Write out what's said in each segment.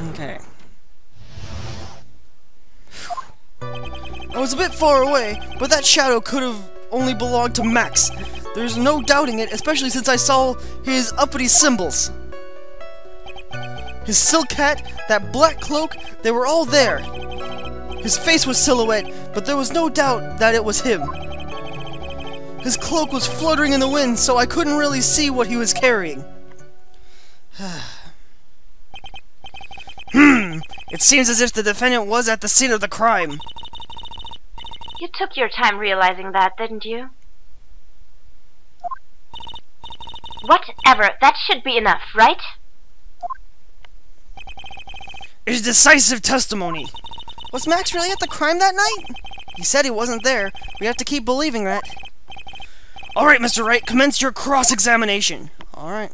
Okay. I was a bit far away, but that shadow could have only belonged to Max. There's no doubting it, especially since I saw his uppity symbols. His silk hat, that black cloak, they were all there. His face was silhouette, but there was no doubt that it was him. His cloak was fluttering in the wind, so I couldn't really see what he was carrying. It seems as if the defendant was at the scene of the crime. You took your time realizing that, didn't you? Whatever, that should be enough, right? It's decisive testimony. Was Max really at the crime that night? He said he wasn't there. We have to keep believing that. Alright, Mr. Wright, commence your cross-examination. Alright.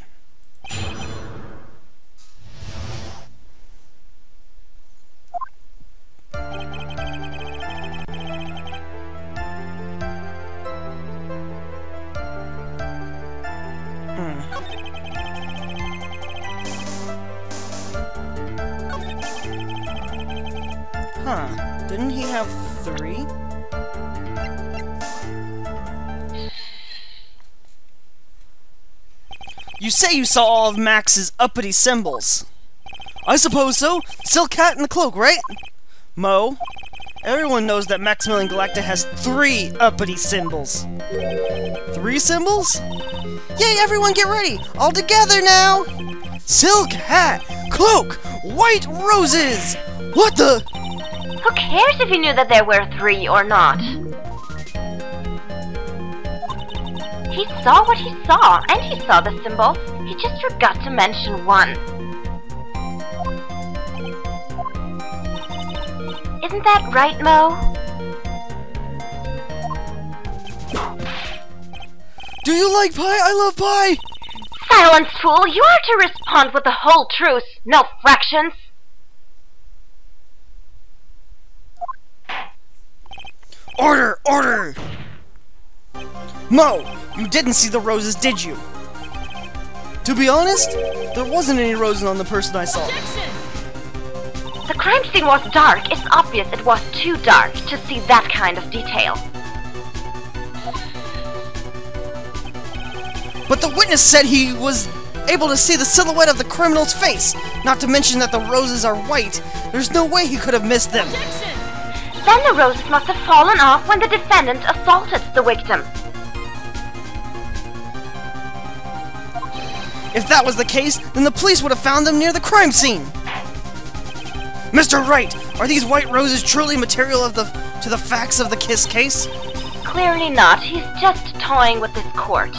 Huh. Didn't he have 3? You say you saw all of Max's uppity symbols. I suppose so. Silk hat and the cloak, right? Mo, everyone knows that Maximilian Galacta has 3 uppity symbols. 3 symbols? Yay, everyone get ready! All together now! Silk hat, cloak, white roses! What the? Who cares if you knew that there were 3 or not? He saw what he saw, and he saw the symbols. He just forgot to mention 1. Isn't that right, Mo? Do you like pie? I love pie! Silence, fool! You are to respond with the whole truth, no fractions! Order! Order! Mo! You didn't see the roses, did you? To be honest, there wasn't any roses on the person I saw. The crime scene was dark. It's obvious it was too dark to see that kind of detail. But the witness said he was able to see the silhouette of the criminal's face. Not to mention that the roses are white. There's no way he could have missed them. Then the roses must have fallen off when the defendant assaulted the victim. If that was the case, then the police would have found them near the crime scene. Mr. Wright, are these white roses truly material to the facts of the Kiss case? Clearly not. He's just toying with this court.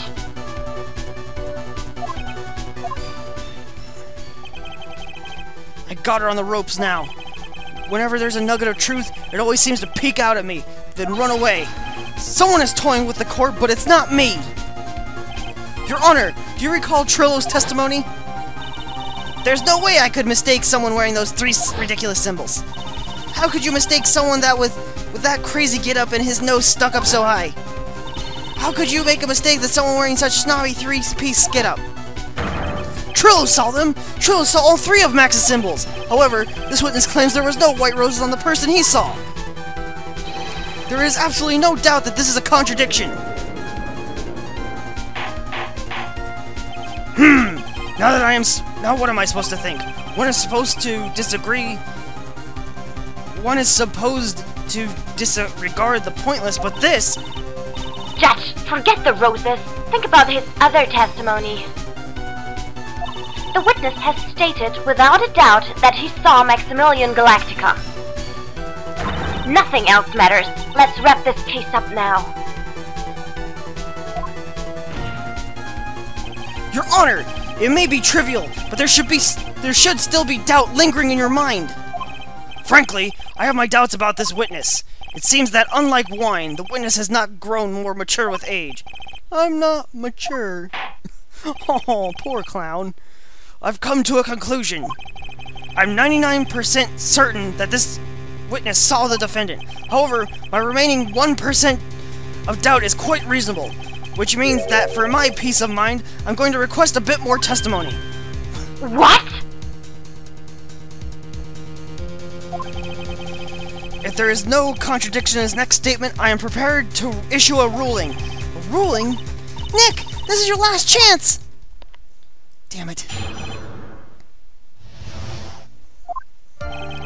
I got her on the ropes now. Whenever there's a nugget of truth, it always seems to peek out at me, then run away. Someone is toying with the court, but it's not me. Your Honor, do you recall Trillo's testimony? There's no way I could mistake someone wearing those 3 ridiculous symbols. How could you mistake someone that with that crazy get-up and his nose stuck up so high? How could you make a mistake that someone wearing such snobby 3-piece get-up? Trillo saw them! Trillo saw all 3 of Max's symbols! However, this witness claims there was no white roses on the person he saw! There is absolutely no doubt that this is a contradiction! Now what am I supposed to think? One is supposed to disagree... One is supposed to disregard the pointless, but this... Judge, forget the roses. Think about his other testimony. The witness has stated without a doubt that he saw Maximilian Galactica. Nothing else matters. Let's wrap this case up now. Your Honor! It may be trivial, but there should still be doubt lingering in your mind. Frankly, I have my doubts about this witness. It seems that unlike wine, the witness has not grown more mature with age. I'm not mature. Oh, poor clown. I've come to a conclusion. I'm 99% certain that this witness saw the defendant. However, my remaining 1% of doubt is quite reasonable, which means that for my peace of mind, I'm going to request a bit more testimony. What? If there is no contradiction in his next statement, I am prepared to issue a ruling. A ruling? Nick, this is your last chance! Damn it.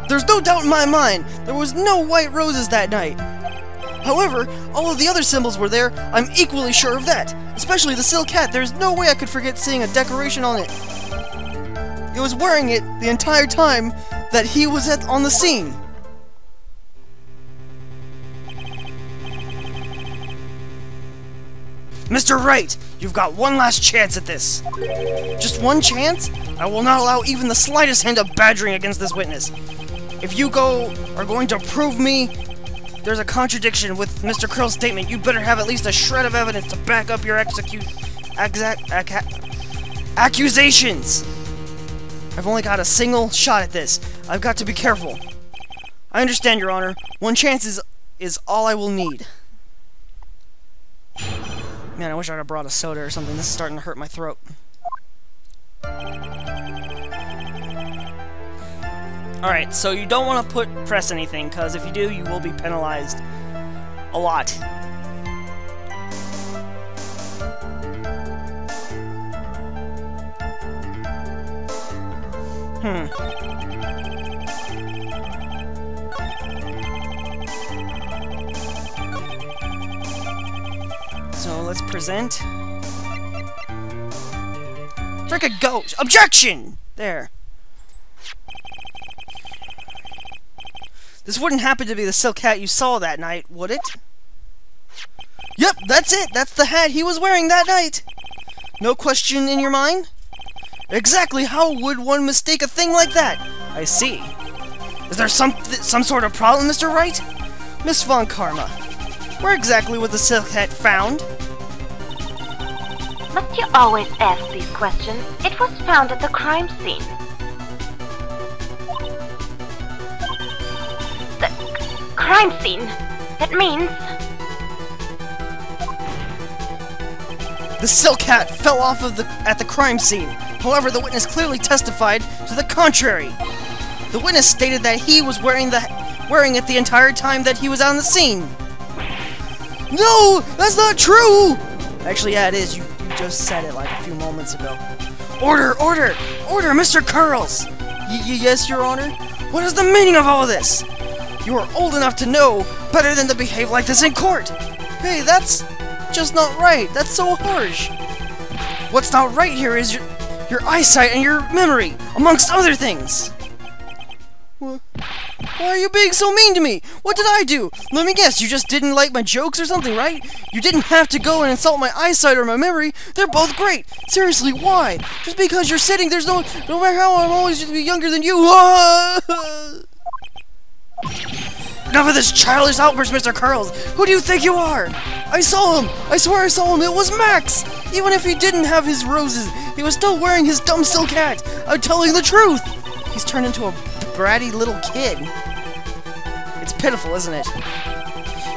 There's no doubt in my mind, there was no white roses that night. However, all of the other symbols were there, I'm equally sure of that. Especially the silk hat, there's no way I could forget seeing a decoration on it. He was wearing it the entire time that he was on the scene. Mr. Wright, you've got one last chance at this. Just one chance? I will not allow even the slightest hint of badgering against this witness. If you are going to prove me there's a contradiction with Mr. Curl's statement, you better have at least a shred of evidence to back up your accusations. I've only got a single shot at this. I've got to be careful. I understand, Your Honor. One chance is all I will need. Man, I wish I'd have brought a soda or something. This is starting to hurt my throat. Alright, so you don't want to press anything, because if you do, you will be penalized a lot. So let's present. Frickin' go! Objection! There. This wouldn't happen to be the silk hat you saw that night, would it? Yep, that's it! That's the hat he was wearing that night! No question in your mind? Exactly how would one mistake a thing like that? I see. Is there some sort of problem, Mr. Wright? Miss Von Karma, where exactly was the silk hat found? Must you always ask these questions? It was found at the crime scene. The crime scene? That means... The silk hat fell off at the crime scene. However, the witness clearly testified to the contrary. The witness stated that he was wearing it the entire time that he was on the scene. No, that's not true! Actually, yeah, it is. You just said it like a few moments ago. Order, order, order, Mr. Curls! Yes, Your Honor? What is the meaning of all this? You are old enough to know better than to behave like this in court. Hey, that's just not right. That's so harsh. What's not right here is your eyesight and your memory, amongst other things. Why are you being so mean to me? What did I do? Let me guess, you just didn't like my jokes or something, right? You didn't have to go and insult my eyesight or my memory. They're both great. Seriously, why? Just because you're sitting, there's no matter how I'm always going to be younger than you. Enough of this childish outburst, Mr. Curls. Who do you think you are? I saw him. I swear I saw him. It was Max. Even if he didn't have his roses, he was still wearing his dumb silk hat. I'm telling the truth. He's turned into a bratty little kid. It's pitiful, isn't it?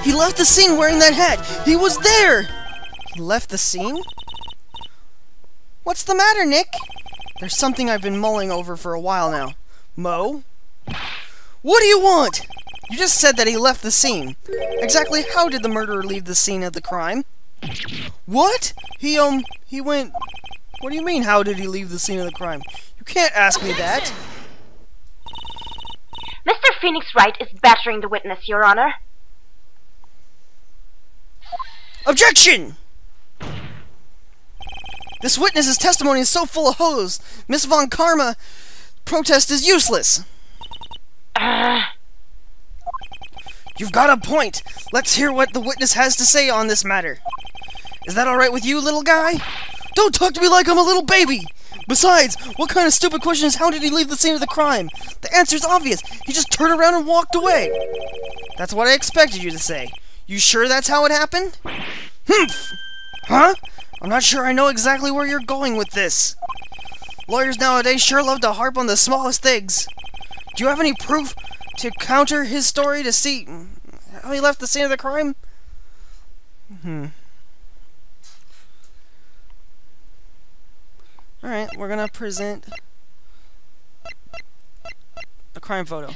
He left the scene wearing that hat. He was there. He left the scene? What's the matter, Nick? There's something I've been mulling over for a while now. Mo? What do you want? You just said that he left the scene. Exactly how did the murderer leave the scene of the crime? What? He went... What do you mean, how did he leave the scene of the crime? You can't ask me that. Mr. Phoenix Wright is battering the witness, Your Honor. Objection! This witness's testimony is so full of hose. Miss Von Karma protest is useless. You've got a point. Let's hear what the witness has to say on this matter. Is that alright with you, little guy? Don't talk to me like I'm a little baby! Besides, what kind of stupid question is how did he leave the scene of the crime? The answer's obvious. He just turned around and walked away. That's what I expected you to say. You sure that's how it happened? Humph! Huh? I'm not sure I know exactly where you're going with this. Lawyers nowadays sure love to harp on the smallest things. Do you have any proof to counter his story to see how he left the scene of the crime? Alright, we're gonna present a crime photo.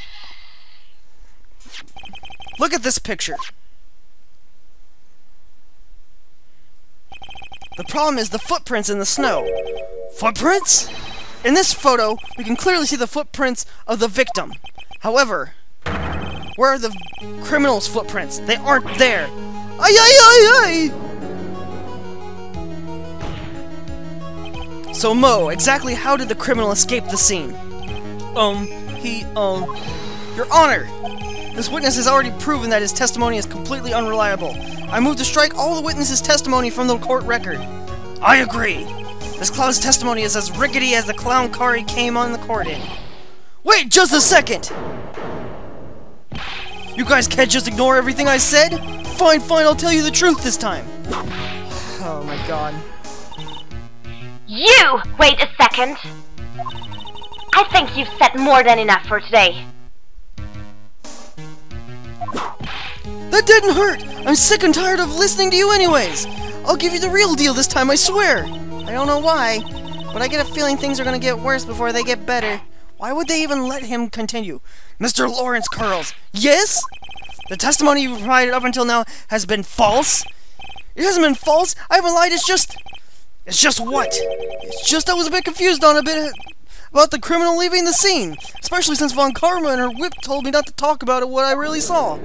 Look at this picture. The problem is the footprints in the snow. Footprints? In this photo, we can clearly see the footprints of the victim. However, where are the criminal's footprints? They aren't there. Ay, ay, ay, ay! So Mo, exactly how did the criminal escape the scene? Your Honor! This witness has already proven that his testimony is completely unreliable. I move to strike all the witness's testimony from the court record. I agree. This clown's testimony is as rickety as the clown car he came on the court in. Wait just a second! You guys can't just ignore everything I said? Fine, I'll tell you the truth this time. Oh my god. You! Wait a second. I think you've said more than enough for today. That didn't hurt! I'm sick and tired of listening to you anyways! I'll give you the real deal this time, I swear! I don't know why, but I get a feeling things are gonna get worse before they get better. Why would they even let him continue? Mr. Lawrence Curls, yes? The testimony you provided up until now has been false? It hasn't been false! I haven't lied, it's just what? It's just I was a bit confused on about the criminal leaving the scene, especially since Von Karma and her whip told me not to talk about what I really saw.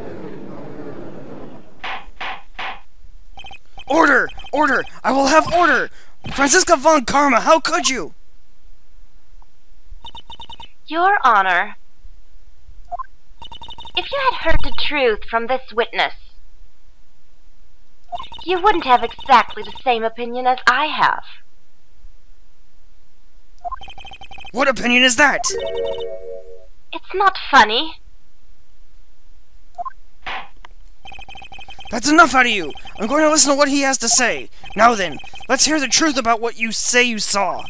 Order! Order! I will have order! Franziska Von Karma, how could you? Your Honor, if you had heard the truth from this witness, you wouldn't have exactly the same opinion as I have. What opinion is that? It's not funny. That's enough out of you! I'm going to listen to what he has to say. Now then, let's hear the truth about what you say you saw.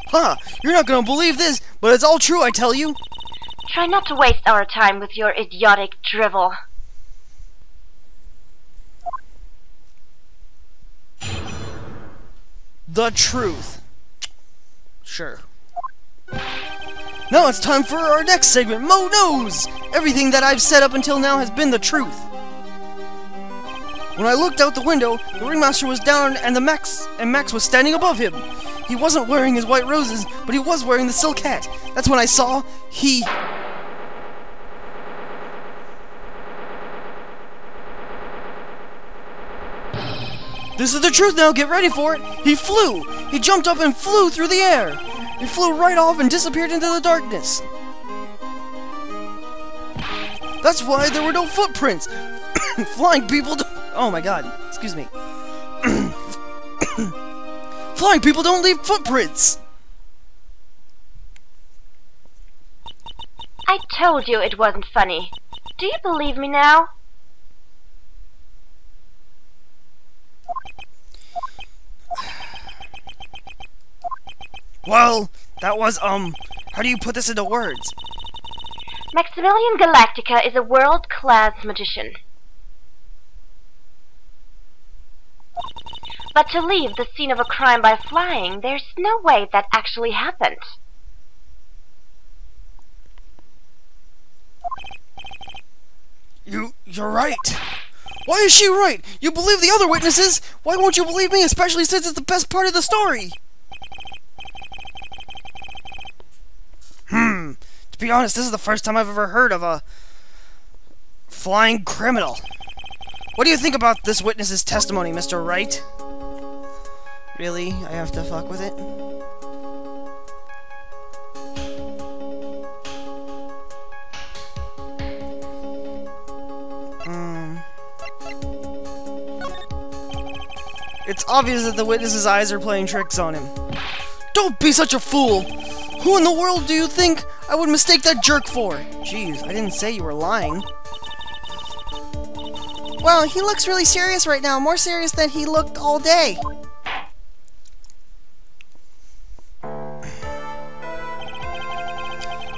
Huh, you're not gonna believe this, but it's all true, I tell you. Try not to waste our time with your idiotic drivel. The truth. Sure. Now it's time for our next segment, Mo Knows! Everything that I've said up until now has been the truth. When I looked out the window, the ringmaster was down and Max was standing above him. He wasn't wearing his white roses, but he was wearing the silk hat. That's when I saw he... This is the truth now, get ready for it! He flew! He jumped up and flew through the air! He flew right off and disappeared into the darkness. That's why there were no footprints! Flying people don't... Oh my god, excuse me. Flying people don't leave footprints! I told you it wasn't funny. Do you believe me now? Well, that was, how do you put this into words? Maximilian Galactica is a world-class magician. But to leave the scene of a crime by flying, there's no way that actually happened. You're right. Why is she right? You believe the other witnesses? Why won't you believe me, especially since it's the best part of the story? To be honest, this is the first time I've ever heard of a flying criminal. What do you think about this witness's testimony, Mr. Wright? Really? I have to fuck with it? It's obvious that the witness's eyes are playing tricks on him. Don't be such a fool! Who in the world do you think I would mistake that jerk for? Jeez, I didn't say you were lying. Well, he looks really serious right now, more serious than he looked all day.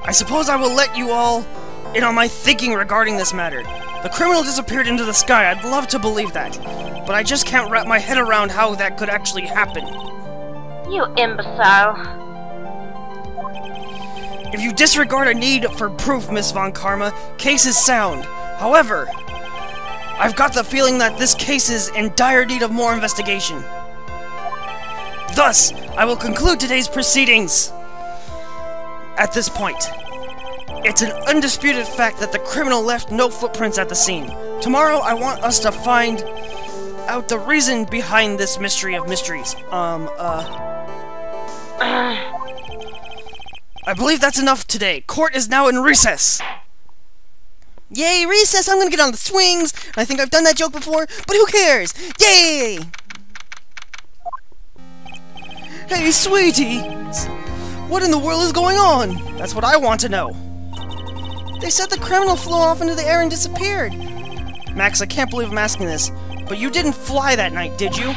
I suppose I will let you all in on my thinking regarding this matter. The criminal disappeared into the sky, I'd love to believe that. But I just can't wrap my head around how that could actually happen. You imbecile. If you disregard a need for proof, Miss Von Karma, case is sound. However, I've got the feeling that this case is in dire need of more investigation. Thus, I will conclude today's proceedings. At this point, it's an undisputed fact that the criminal left no footprints at the scene. Tomorrow, I want us to find out the reason behind this mystery of mysteries. I believe that's enough today. Court is now in recess. Yay, recess! I'm gonna get on the swings! I think I've done that joke before, but who cares? Yay! Hey, sweeties! What in the world is going on? That's what I want to know. They said the criminal flew off into the air and disappeared. Max, I can't believe I'm asking this, but you didn't fly that night, did you?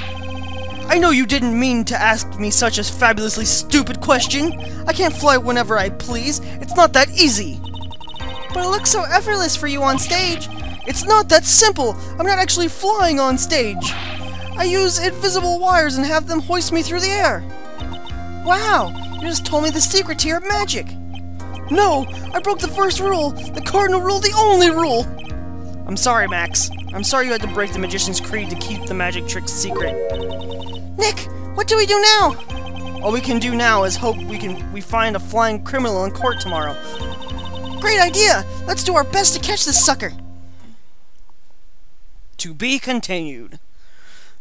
I know you didn't mean to ask me such a fabulously stupid question. I can't fly whenever I please. It's not that easy. But it looks so effortless for you on stage. It's not that simple. I'm not actually flying on stage. I use invisible wires and have them hoist me through the air. Wow, you just told me the secret to your magic. No, I broke the first rule, the cardinal rule, the only rule. I'm sorry, Max. I'm sorry you had to break the magician's creed to keep the magic trick secret. Nick, what do we do now? All we can do now is hope we find a flying criminal in court tomorrow. Great idea! Let's do our best to catch this sucker! To be continued.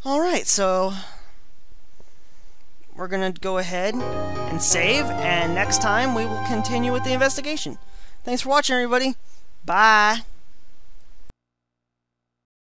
Alright, so we're gonna go ahead and save, and next time we will continue with the investigation. Thanks for watching, everybody. Bye!